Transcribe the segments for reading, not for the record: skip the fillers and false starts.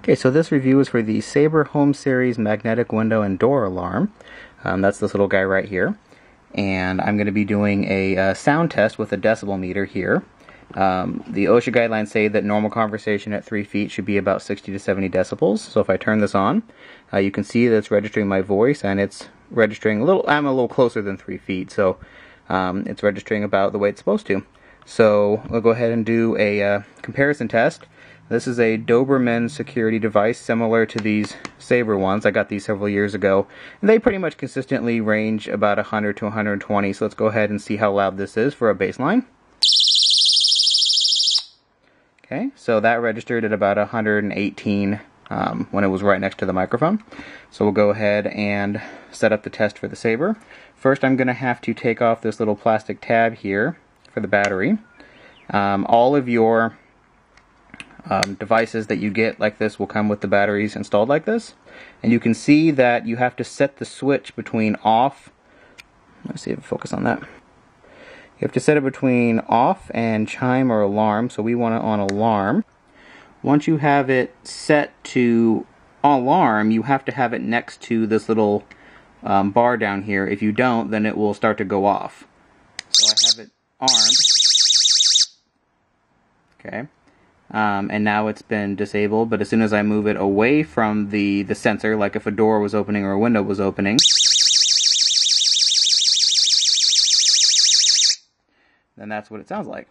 Okay, so this review is for the SABRE Home Series magnetic window and door alarm. That's this little guy right here. And I'm going to be doing a sound test with a decibel meter here. The OSHA guidelines say that normal conversation at 3 feet should be about 60 to 70 decibels. So if I turn this on, you can see that it's registering my voice, and it's registering I'm a little closer than 3 feet, so it's registering about the way it's supposed to. So we'll go ahead and do a comparison test. This is a Doberman security device similar to these SABRE ones. I got these several years ago, and they pretty much consistently range about 100 to 120. So let's go ahead and see how loud this is for a baseline. Okay, so that registered at about 118 when it was right next to the microphone. So we'll go ahead and set up the test for the SABRE. First, I'm going to have to take off this little plastic tab here for the battery. All of your devices that you get like this will come with the batteries installed like this, and you can see that you have to set the switch between off. Let's see if I focus on that. You have to set it between off and chime or alarm, so we want it on alarm. Once you have it set to alarm, you have to have it next to this little bar down here. If you don't, then it will start to go off. So I have it armed. Okay. And now it's been disabled, but as soon as I move it away from the sensor, like if a door was opening or a window was opening, then that's what it sounds like.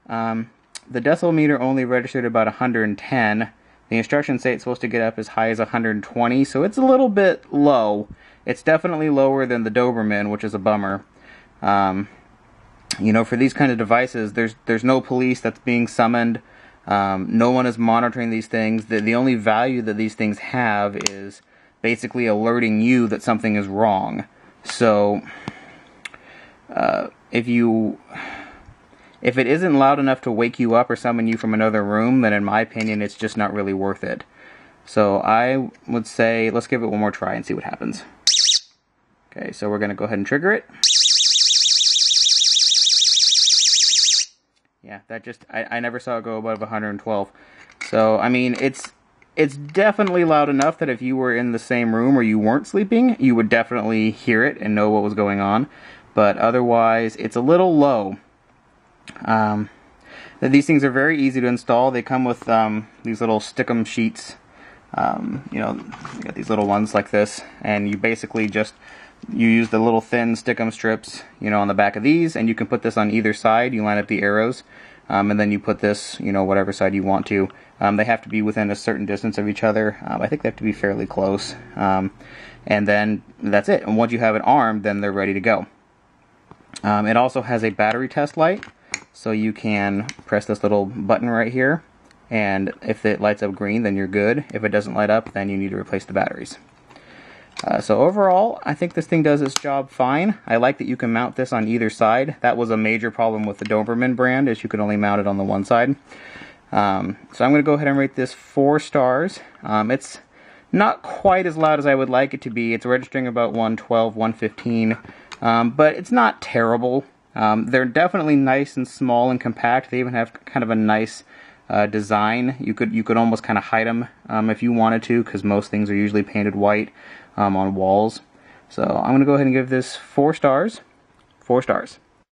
The decibel meter only registered about 110. The instructions say it's supposed to get up as high as 120, so it's a little bit low. It's definitely lower than the Doberman, which is a bummer. You know, for these kind of devices, there's no police that's being summoned. No one is monitoring these things. The only value that these things have is basically alerting you that something is wrong. So, if it isn't loud enough to wake you up or summon you from another room, then in my opinion, it's just not really worth it. So I would say, let's give it one more try and see what happens. Okay, so we're going to go ahead and trigger it. Yeah, that just, I never saw it go above 112. So, I mean, it's definitely loud enough that if you were in the same room or you weren't sleeping, you would definitely hear it and know what was going on. But otherwise, it's a little low. These things are very easy to install. They come with these little stick-em sheets. You know, you got these little ones like this, and you basically just use the little thin stick-em strips, you know, on the back of these, and you can put this on either side. You line up the arrows, and then you put this, you know, whatever side you want to. They have to be within a certain distance of each other. I think they have to be fairly close. And then that's it. And once you have it armed, then they're ready to go. It also has a battery test light, so you can press this little button right here, and if it lights up green, then you're good. If it doesn't light up, then you need to replace the batteries. So overall, I think this thing does its job fine. I like that you can mount this on either side. That was a major problem with the Doberman brand, is you could only mount it on the one side. So I'm going to go ahead and rate this 4 stars. It's not quite as loud as I would like it to be. It's registering about 112, 115, but it's not terrible. They're definitely nice and small and compact. They even have kind of a nice design. You could almost kind of hide them if you wanted to, because most things are usually painted white on walls. So I'm going to go ahead and give this 4 stars. 4 stars.